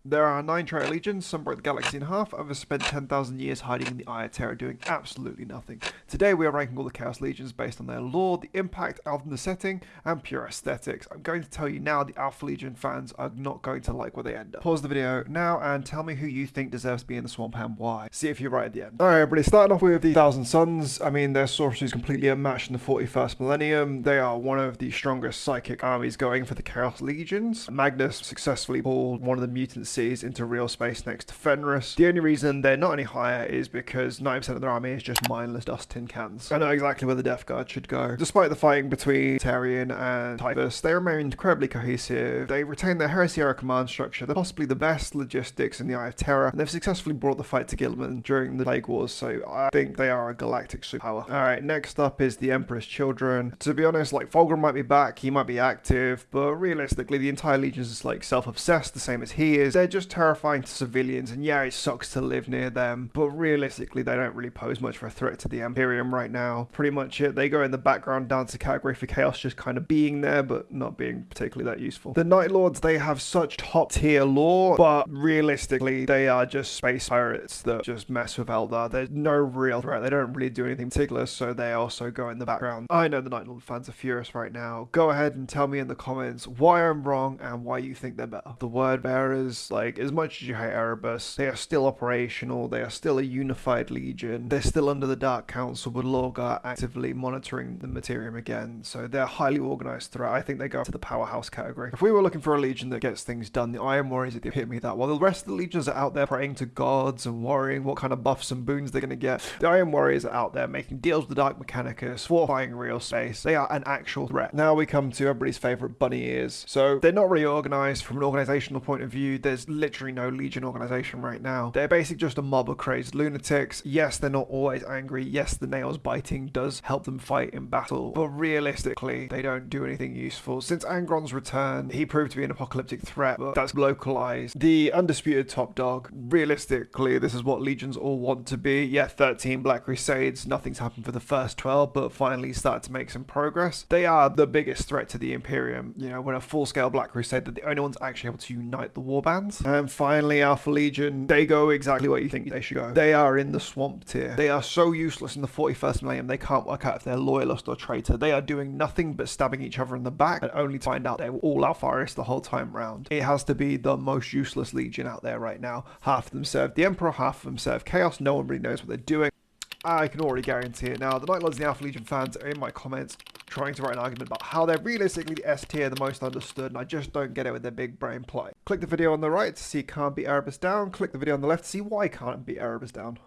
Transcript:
There are 9 Traitor Legions, some broke the galaxy in half, others spent 10,000 years hiding in the Eye of Terror doing absolutely nothing. Today we are ranking all the Chaos Legions based on their lore, the impact out of the setting, and pure aesthetics. I'm going to tell you now the Alpha Legion fans are not going to like where they end up. Pause the video now and tell me who you think deserves to be in the swamp and why. See if you're right at the end. Alright everybody, starting off with the Thousand Suns. I mean, their sorcery is completely unmatched in the 41st millennium. They are one of the strongest psychic armies going for the Chaos Legions. Magnus successfully pulled one of the mutant seas into real space next to Fenris. The only reason they're not any higher is because 90% of their army is just mindless dust tin cans. I know exactly where the Death Guard should go. Despite the fighting between Tarian and Typhus, they remain incredibly cohesive. They retain their Heresy era command structure. They're possibly the best logistics in the Eye of Terror, and they've successfully brought the fight to Gilman during the Plague Wars, so I think they are a galactic superpower. Alright, next up is the Emperor's Children. To be honest, like, Fulgrim might be back, he might be active, but realistically, the entire Legion is like self-obsessed, the same as he is. They're just terrifying to civilians, and yeah, it sucks to live near them, but realistically they don't really pose much of a threat to the Imperium right now. Pretty much it. They go in the background down to category for chaos, just kind of being there but not being particularly that useful. The Night Lords, they have such top tier lore, but realistically they are just space pirates that just mess with Eldar. There's no real threat. They don't really do anything particular, so they also go in the background. I know the Night Lord fans are furious right now. Go ahead and tell me in the comments why I'm wrong and why you think they're better. The Word Bearers, like, as much as you hate Erebus, they are still operational, they are still a unified legion, they're still under the Dark Council with Lorgar actively monitoring the Materium again, so they're highly organized threat. I think they go to the powerhouse category. If we were looking for a legion that gets things done, the Iron Warriors are the epitome of that. While the rest of the legions are out there praying to gods and worrying what kind of buffs and boons they're going to get, the Iron Warriors are out there making deals with the Dark Mechanicus, fortifying real space. They are an actual threat. Now we come to everybody's favorite bunny ears. So they're not really organized from an organizational point of view. There's literally no legion organization right now. They're basically just a mob of crazed lunatics. Yes, they're not always angry. Yes, the nails biting does help them fight in battle, but realistically they don't do anything useful. Since Angron's return, he proved to be an apocalyptic threat, but that's localized. The undisputed top dog, realistically this is what legions all want to be. Yeah, 13 Black Crusades, nothing's happened for the first 12, but finally started to make some progress. They are the biggest threat to the Imperium. You know, when a full-scale Black Crusade, they're the only ones actually able to unite the warbands. And finally, Alpha Legion, they go exactly where you think they should go. They are in the swamp tier. They are so useless in the 41st millennium, they can't work out if they're loyalist or traitor. They are doing nothing but stabbing each other in the back, and only to find out they were all Alpharis the whole time round. It has to be the most useless legion out there right now. Half of them serve the Emperor, half of them serve Chaos. No one really knows what they're doing. I can already guarantee it now. The Night Lords and the Alpha Legion fans are in my comments trying to write an argument about how they're realistically the S tier, the most understood, and I just don't get it with their big brain play. Click the video on the right to see Can't Beat Erebus Down. Click the video on the left to see why Can't Beat Erebus Down.